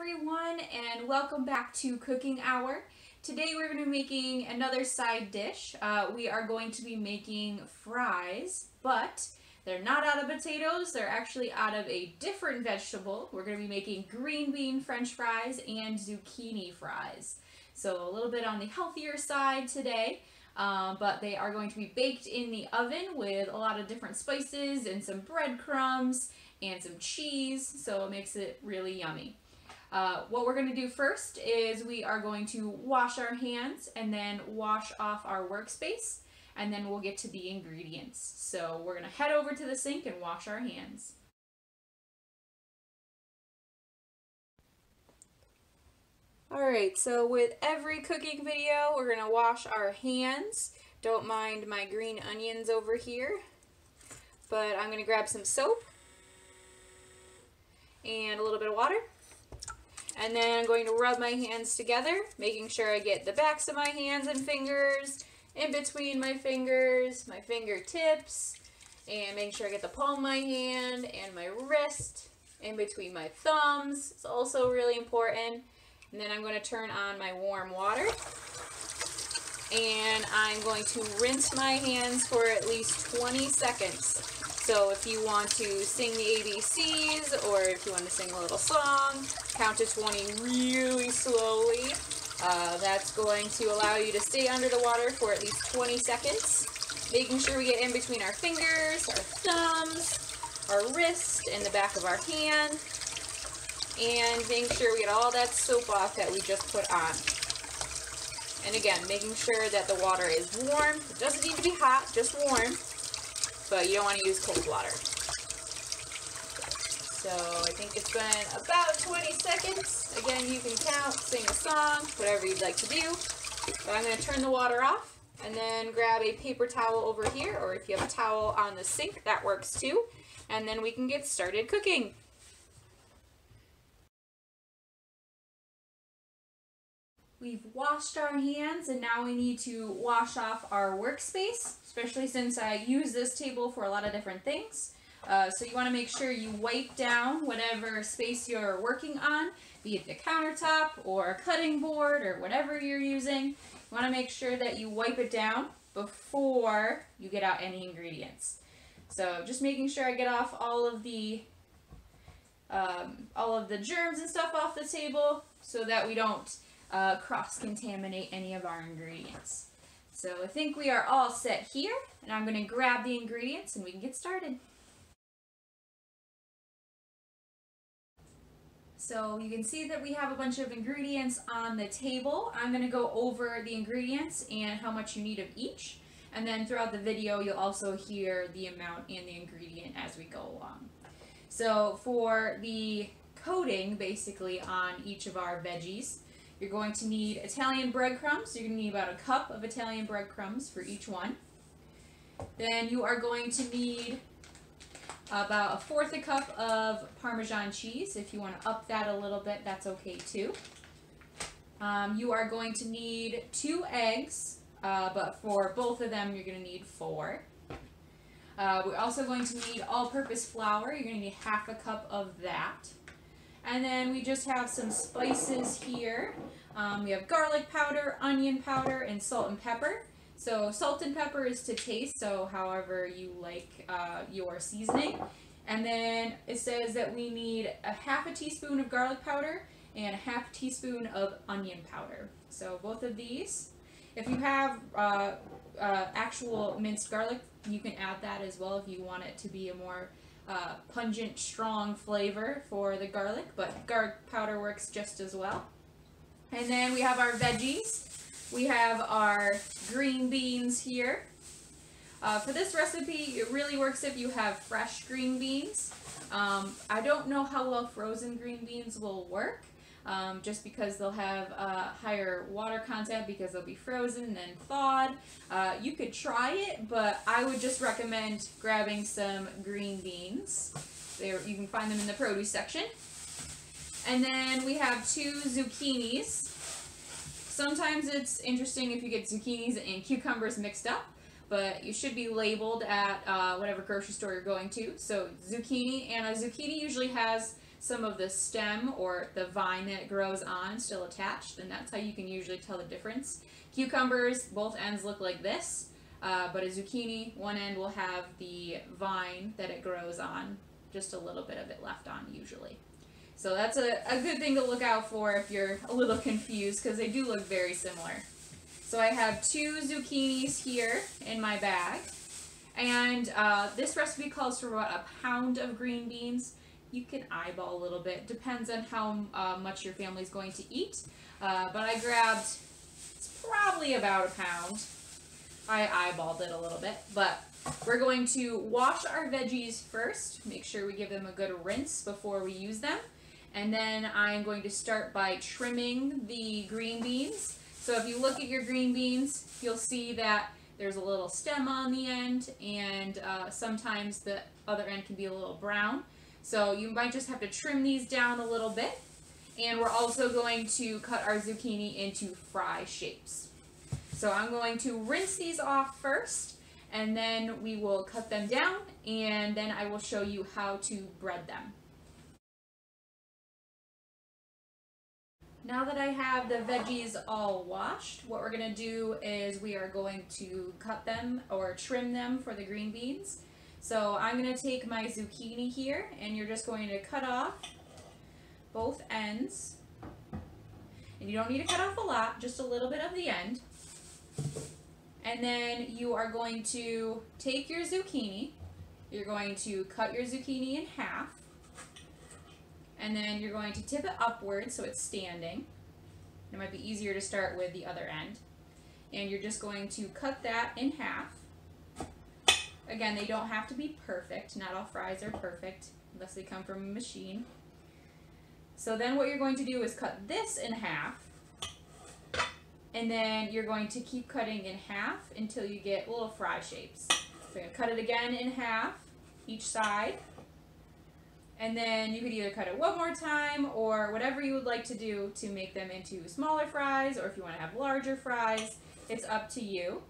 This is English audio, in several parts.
everyone, and welcome back to Cooking Hour. Today we're going to be making another side dish. We are going to be making fries, but they're not out of potatoes. They're actually out of a different vegetable. We're going to be making green bean french fries and zucchini fries. So a little bit on the healthier side today, but they are going to be baked in the oven with a lot of different spices and some breadcrumbs and some cheese, so it makes it really yummy. What we're going to do first is we are going to wash our hands and then wash off our workspace, and then we'll get to the ingredients. So we're going to head over to the sink and wash our hands. Alright, so with every cooking video, we're going to wash our hands. Don't mind my green onions over here, but I'm going to grab some soap and a little bit of water. And then I'm going to rub my hands together, making sure I get the backs of my hands and fingers, in between my fingers, my fingertips, and making sure I get the palm of my hand and my wrist, in between my thumbs. It's also really important. And then I'm going to turn on my warm water. And I'm going to rinse my hands for at least 20 seconds. So if you want to sing the ABCs, or if you want to sing a little song, count to 20 really slowly. That's going to allow you to stay under the water for at least 20 seconds. Making sure we get in between our fingers, our thumbs, our wrist, and the back of our hand. And making sure we get all that soap off that we just put on. And again, making sure that the water is warm. It doesn't need to be hot, just warm. But you don't want to use cold water. So I think it's been about 20 seconds. Again, you can count, sing a song, whatever you'd like to do. But I'm going to turn the water off and then grab a paper towel over here, or if you have a towel on the sink, that works too. And then we can get started cooking. We've washed our hands and now we need to wash off our workspace, especially since I use this table for a lot of different things. So you want to make sure you wipe down whatever space you're working on, be it the countertop or a cutting board or whatever you're using. You want to make sure that you wipe it down before you get out any ingredients. So just making sure I get off all of the germs and stuff off the table so that we don't cross-contaminate any of our ingredients. So I think we are all set here, and I'm going to grab the ingredients and we can get started. So you can see that we have a bunch of ingredients on the table. I'm going to go over the ingredients and how much you need of each, and then throughout the video you'll also hear the amount and the ingredient as we go along. So for the coating basically on each of our veggies, you're going to need Italian breadcrumbs. You're going to need about a cup of Italian breadcrumbs for each one. Then you are going to need about 1/4 cup of Parmesan cheese. If you want to up that a little bit, that's okay too. You are going to need 2 eggs, but for both of them you're going to need 4. We're also going to need all-purpose flour. You're going to need 1/2 cup of that. And then we just have some spices here. We have garlic powder, onion powder, and salt and pepper. So salt and pepper is to taste, so however you like your seasoning. And then it says that we need a 1/2 teaspoon of garlic powder and a 1/2 teaspoon of onion powder. So both of these. If you have actual minced garlic, you can add that as well if you want it to be a more pungent, strong flavor for the garlic, but garlic powder works just as well. And then we have our veggies. We have our green beans here. For this recipe, it really works if you have fresh green beans. I don't know how well frozen green beans will work, just because they'll have higher water content because they'll be frozen and then thawed. You could try it, but I would just recommend grabbing some green beans. You can find them in the produce section. And then we have 2 zucchinis. Sometimes it's interesting if you get zucchinis and cucumbers mixed up, but you should be labeled at whatever grocery store you're going to. So zucchini, and a zucchini usually has some of the stem or the vine that it grows on still attached, and that's how you can usually tell the difference. Cucumbers, both ends look like this, but a zucchini, one end will have the vine that it grows on, just a little bit of it left on usually. So that's a good thing to look out for if you're a little confused, because they do look very similar. So I have 2 zucchinis here in my bag, and this recipe calls for about a pound of green beans. You can eyeball a little bit, depends on how much your family's going to eat, but I grabbed, it's probably about a pound. I eyeballed it a little bit, but we're going to wash our veggies first, make sure we give them a good rinse before we use them, and then I'm going to start by trimming the green beans. So if you look at your green beans, you'll see that there's a little stem on the end, and sometimes the other end can be a little brown. So you might just have to trim these down a little bit. And we're also going to cut our zucchini into fry shapes. So I'm going to rinse these off first, and then we will cut them down, and then I will show you how to bread them. Now that I have the veggies all washed, what we're going to do is we are going to cut them or trim them for the green beans. So I'm going to take my zucchini here, and you're just going to cut off both ends. And you don't need to cut off a lot, just a little bit of the end. And then you are going to take your zucchini, you're going to cut your zucchini in half, and then you're going to tip it upwards so it's standing. It might be easier to start with the other end. And you're just going to cut that in half. Again, they don't have to be perfect. Not all fries are perfect unless they come from a machine. So then what you're going to do is cut this in half. And then you're going to keep cutting in half until you get little fry shapes. So you're going to cut it again in half, each side. And then you could either cut it one more time or whatever you would like to do to make them into smaller fries, or if you want to have larger fries, it's up to you.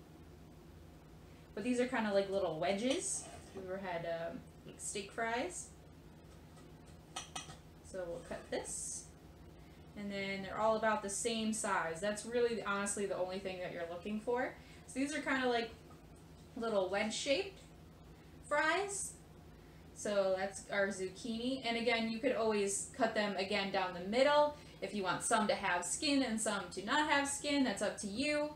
But these are kind of like little wedges. If you've ever had like steak fries. So we'll cut this. And then they're all about the same size. That's really, honestly, the only thing that you're looking for. So these are kind of like little wedge-shaped fries. So that's our zucchini. And again, you could always cut them again down the middle. If you want some to have skin and some to not have skin, that's up to you.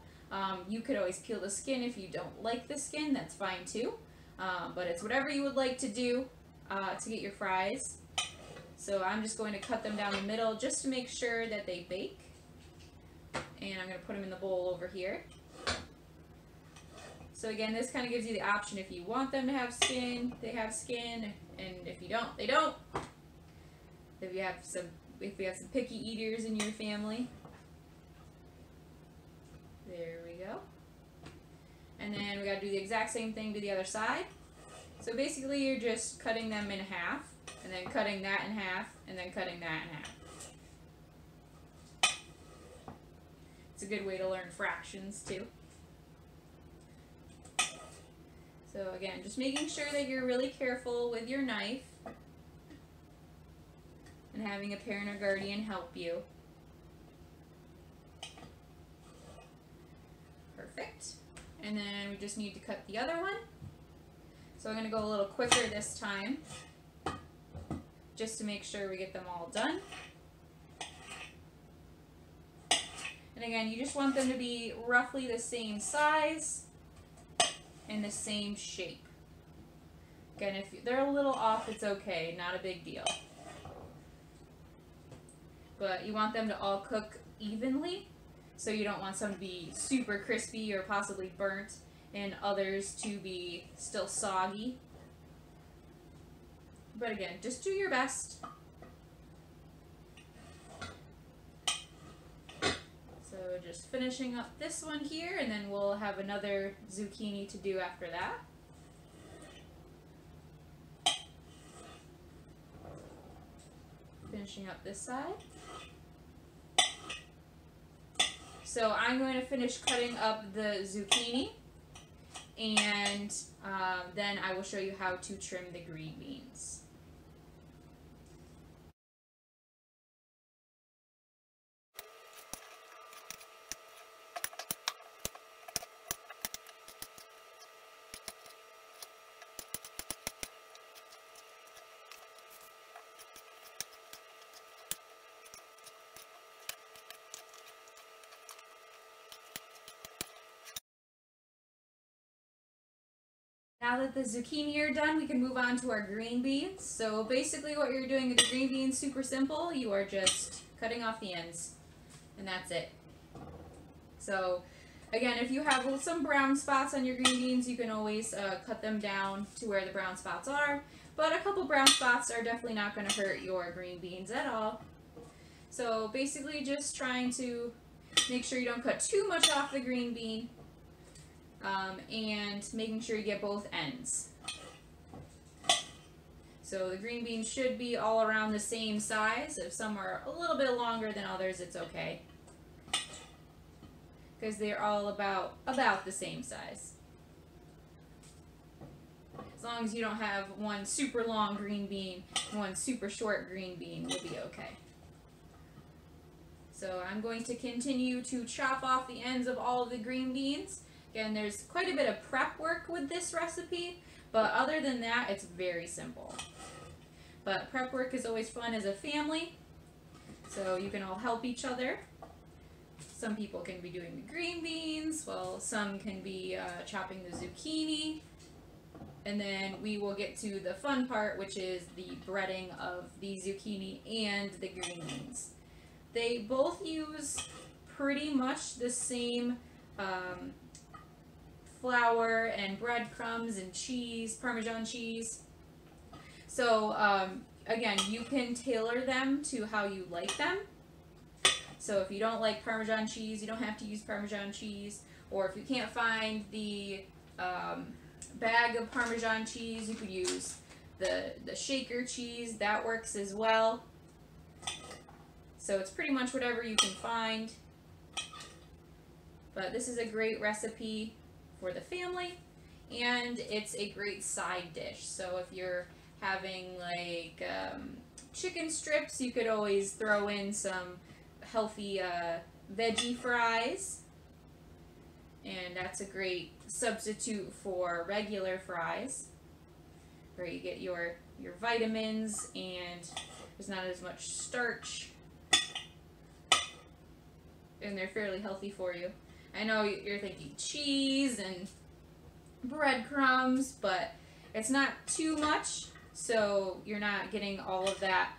You could always peel the skin if you don't like the skin, that's fine too. But it's whatever you would like to do to get your fries. So I'm just going to cut them down the middle just to make sure that they bake. And I'm going to put them in the bowl over here. So again, this kind of gives you the option if you want them to have skin, they have skin, and if you don't, they don't. If you have some picky eaters in your family. There we go. And then we got to do the exact same thing to the other side. So basically you're just cutting them in half, and then cutting that in half, and then cutting that in half. It's a good way to learn fractions too. So again, just making sure that you're really careful with your knife and having a parent or guardian help you. Perfect. And then we just need to cut the other one. So I'm going to go a little quicker this time, just to make sure we get them all done. And again, you just want them to be roughly the same size and the same shape. Again, if they're a little off, it's okay, not a big deal. But you want them to all cook evenly, so you don't want some to be super crispy or possibly burnt, and others to be still soggy. But again, just do your best. So just finishing up this one here, and then we'll have another zucchini to do after that. Finishing up this side. So I'm going to finish cutting up the zucchini, and then I will show you how to trim the green beans. that the zucchini are done, we can move on to our green beans. So basically what you're doing with the green beans, super simple. You are just cutting off the ends, and that's it. So again, if you have some brown spots on your green beans, you can always cut them down to where the brown spots are. But a couple brown spots are definitely not going to hurt your green beans at all. So basically just trying to make sure you don't cut too much off the green bean. And making sure you get both ends. So the green beans should be all around the same size. If some are a little bit longer than others, it's okay, because they're all about the same size. As long as you don't have one super long green bean and one super short green bean, you'll be okay. So I'm going to continue to chop off the ends of all of the green beans. Again, there's quite a bit of prep work with this recipe, but other than that, it's very simple. But prep work is always fun as a family, so you can all help each other. Some people can be doing the green beans, while some can be chopping the zucchini. And then we will get to the fun part, which is the breading of the zucchini and the green beans. They both use pretty much the same flour and breadcrumbs and cheese, Parmesan cheese. So again, you can tailor them to how you like them. So if you don't like Parmesan cheese, you don't have to use Parmesan cheese. Or if you can't find the bag of Parmesan cheese, you could use the shaker cheese. That works as well. So it's pretty much whatever you can find. But this is a great recipe for the family, and it's a great side dish. So if you're having like chicken strips, you could always throw in some healthy veggie fries, and that's a great substitute for regular fries, where you get your vitamins and there's not as much starch, and they're fairly healthy for you. I know you're thinking cheese and breadcrumbs, but it's not too much, so you're not getting all of that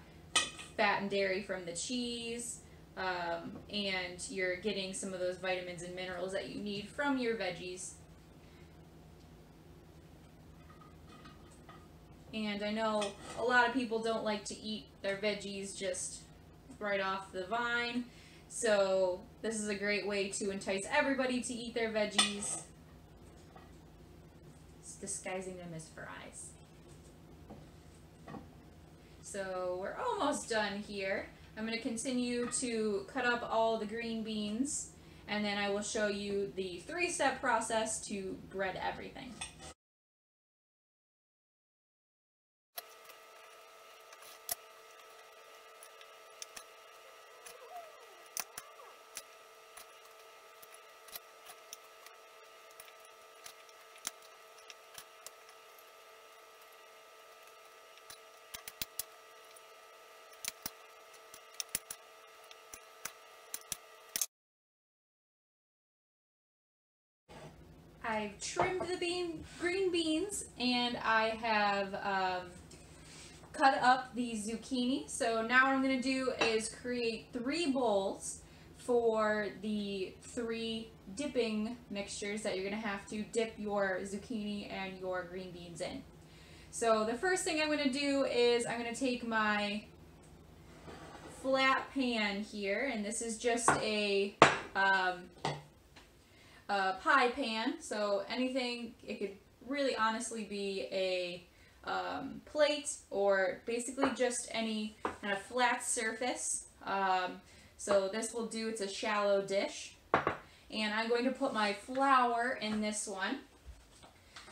fat and dairy from the cheese, and you're getting some of those vitamins and minerals that you need from your veggies. And I know a lot of people don't like to eat their veggies just right off the vine. So this is a great way to entice everybody to eat their veggies. It's disguising them as fries. So we're almost done here. I'm going to continue to cut up all the green beans, and then I will show you the 3-step process to bread everything. I've trimmed the green beans, and I have cut up the zucchini. So now what I'm going to do is create 3 bowls for the 3 dipping mixtures that you're going to have to dip your zucchini and your green beans in. So the first thing I'm going to do is I'm going to take my flat pan here, and this is just a pie pan, so anything, it could really honestly be a plate, or basically just any kind of flat surface. So this will do, it's a shallow dish. And I'm going to put my flour in this one.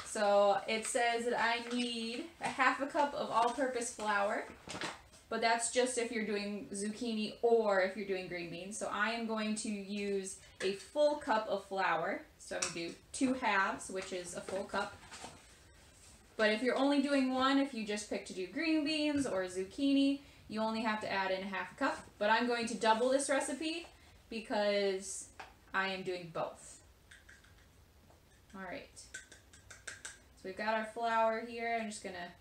So it says that I need a ½ cup of all-purpose flour, but that's just if you're doing zucchini or if you're doing green beans. So I am going to use a full cup of flour. So I'm going to do 2 halves, which is a full cup. But if you're only doing one, if you just pick to do green beans or zucchini, you only have to add in a ½ cup. But I'm going to double this recipe because I am doing both. Alright. So we've got our flour here. I'm just going to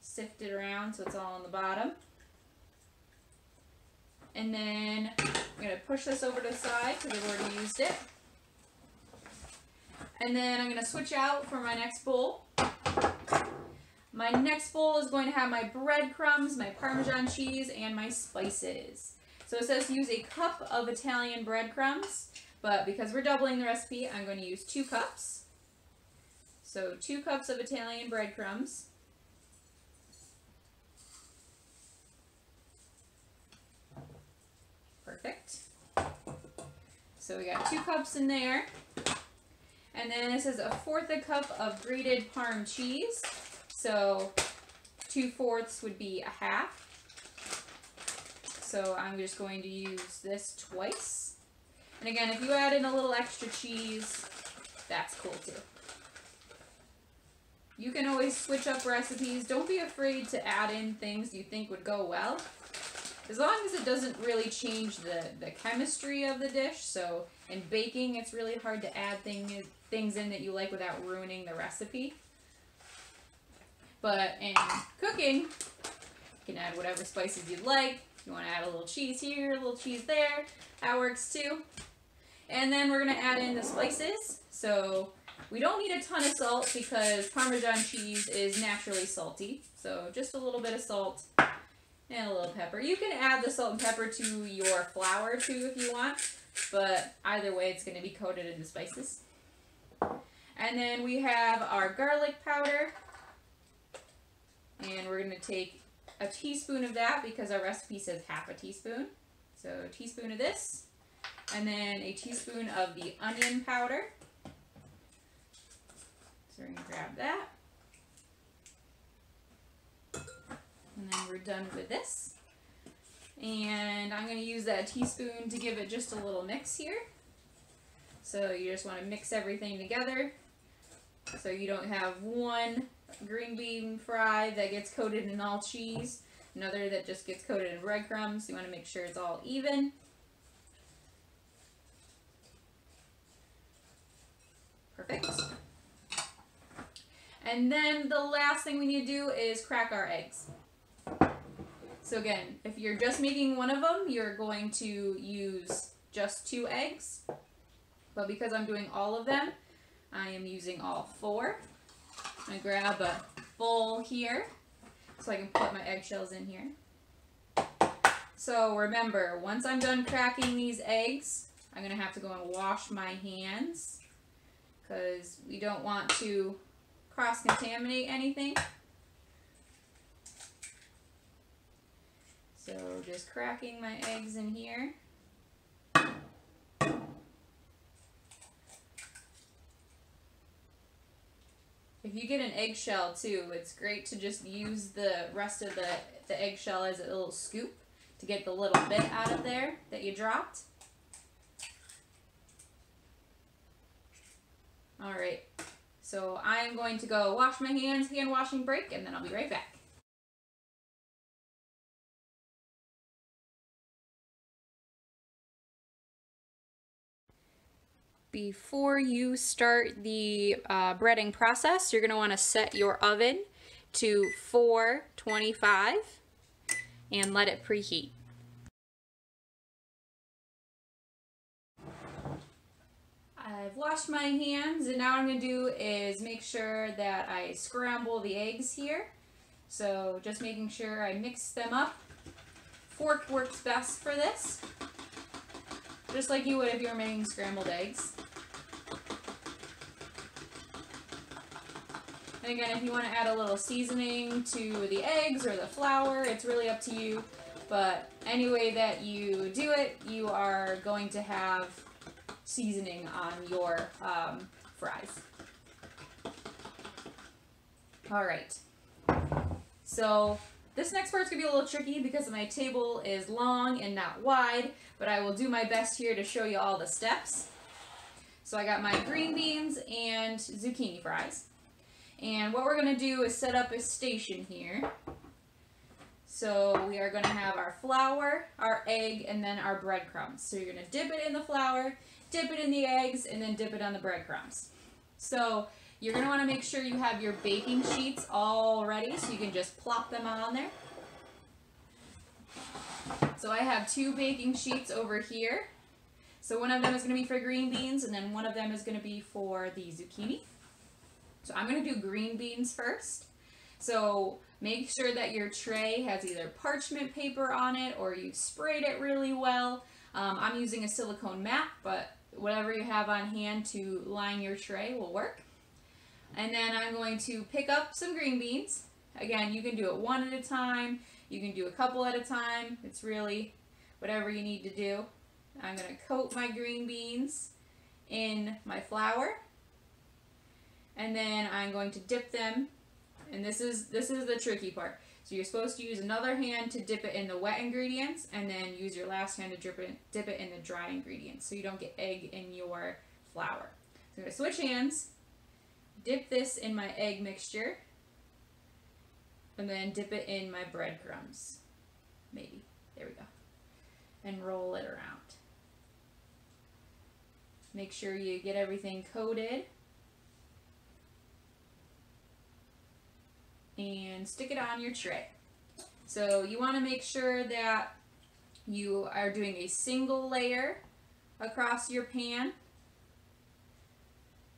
sift it around so it's all on the bottom. And then I'm going to push this over to the side because I've already used it. And then I'm going to switch out for my next bowl. My next bowl is going to have my breadcrumbs, my Parmesan cheese, and my spices. So it says use a cup of Italian breadcrumbs, but because we're doubling the recipe, I'm going to use 2 cups. So 2 cups of Italian breadcrumbs. Perfect. So we got 2 cups in there. And then it says 1/4 cup of grated Parm cheese. So 2/4 would be 1/2. So I'm just going to use this twice. And again, if you add in a little extra cheese, that's cool too. You can always switch up recipes. Don't be afraid to add in things you think would go well, as long as it doesn't really change the chemistry of the dish. So in baking, it's really hard to add things in that you like without ruining the recipe. But in cooking, you can add whatever spices you'd like. If you want to add a little cheese here, a little cheese there, that works too. And then we're going to add in the spices. So we don't need a ton of salt because Parmesan cheese is naturally salty. So just a little bit of salt and a little pepper. You can add the salt and pepper to your flour too if you want, but either way it's going to be coated in the spices. And then we have our garlic powder, and we're going to take a teaspoon of that because our recipe says 1/2 teaspoon. So a teaspoon of this, and then a teaspoon of the onion powder. So we're going to grab that. And then we're done with this. And I'm going to use that teaspoon to give it just a little mix here. So you just want to mix everything together so you don't have one green bean fry that gets coated in all cheese, another that just gets coated in breadcrumbs. You want to make sure it's all even. Perfect. And then the last thing we need to do is crack our eggs. So again, if you're just making one of them, you're going to use just 2 eggs. But because I'm doing all of them, I am using all 4. I'm going to grab a bowl here so I can put my eggshells in here. So remember, once I'm done cracking these eggs, I'm going to have to go and wash my hands because we don't want to cross-contaminate anything. So just cracking my eggs in here. If you get an eggshell too, it's great to just use the rest of the eggshell as a little scoop to get the little bit out of there that you dropped. Alright, so I'm going to go wash my hands, hand washing break, and then I'll be right back. Before you start the breading process, you're going to want to set your oven to 425 and let it preheat. I've washed my hands, and now what I'm going to do is make sure that I scramble the eggs here. So just making sure I mix them up. Fork works best for this, just like you would if you were making scrambled eggs. And again, if you want to add a little seasoning to the eggs or the flour, it's really up to you. But any way that you do it, you are going to have seasoning on your fries. Alright, so this next part's going to be a little tricky because my table is long and not wide, but I will do my best here to show you all the steps. So I got my green beans and zucchini fries. And what we're going to do is set up a station here. So we are going to have our flour, our egg, and then our breadcrumbs. So you're going to dip it in the flour, dip it in the eggs, and then dip it on the breadcrumbs. So You're going to want to make sure you have your baking sheets all ready so you can just plop them on there. So I have 2 baking sheets over here. So one of them is going to be for green beans and then one of them is going to be for the zucchini. So I'm going to do green beans first. So make sure that your tray has either parchment paper on it or you've sprayed it really well. I'm using a silicone mat, but whatever you have on hand to line your tray will work. And then I'm going to pick up some green beans. Again, you can do it one at a time. You can do a couple at a time. It's really whatever you need to do. I'm going to coat my green beans in my flour. And then I'm going to dip them. And this is the tricky part. So you're supposed to use another hand to dip it in the wet ingredients and then use your last hand to dip it in the dry ingredients so you don't get egg in your flour. So I'm going to switch hands, dip this in my egg mixture, and then dip it in my breadcrumbs. Maybe. There we go. And roll it around. Make sure you get everything coated. And stick it on your tray. So you want to make sure that you are doing a single layer across your pan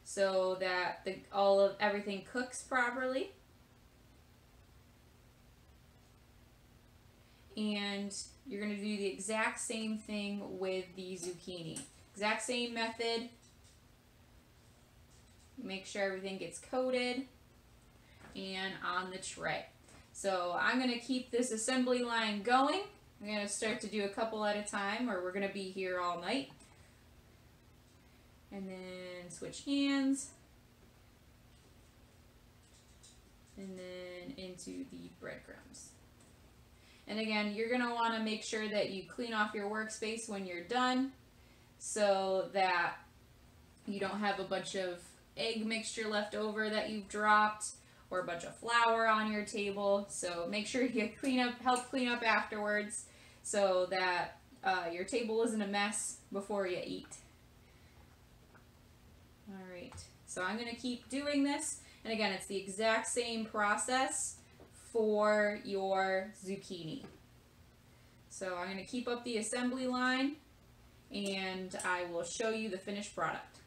so that everything cooks properly. And you're going to do the exact same thing with the zucchini. Exact same method. Make sure everything gets coated and on the tray. So I'm going to keep this assembly line going. I'm going to start to do a couple at a time or we're going to be here all night. And then switch hands. And then into the breadcrumbs. And again, you're going to want to make sure that you clean off your workspace when you're done so that you don't have a bunch of egg mixture left over that you've dropped or a bunch of flour on your table. So make sure you help clean up afterwards so that your table isn't a mess before you eat. Alright, so I'm going to keep doing this. And again, it's the exact same process for your zucchini. So I'm going to keep up the assembly line and I will show you the finished product.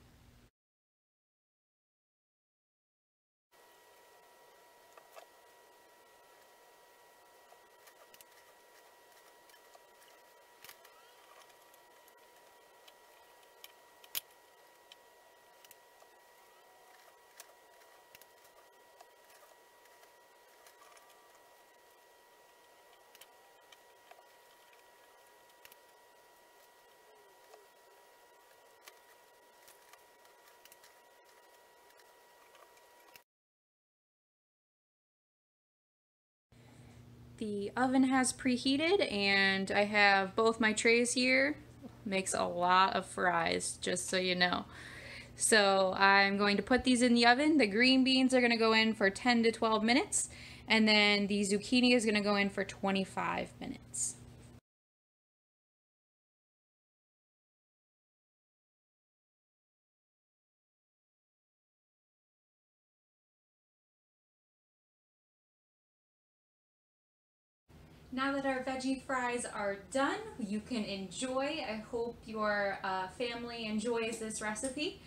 The oven has preheated and I have both my trays here. Makes a lot of fries, just so you know. So I'm going to put these in the oven. The green beans are going to go in for 10 to 12 minutes and then the zucchini is going to go in for 25 minutes. Now that our veggie fries are done, you can enjoy. I hope your family enjoys this recipe.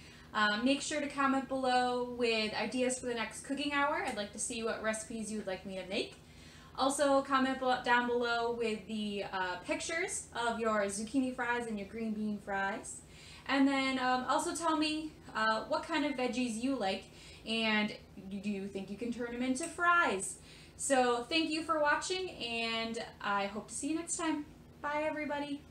Make sure to comment below with ideas for the next cooking hour. I'd like to see what recipes you would like me to make. Also, comment down below with the pictures of your zucchini fries and your green bean fries. And then also tell me what kind of veggies you like and do you think you can turn them into fries? So thank you for watching and I hope to see you next time. Bye everybody.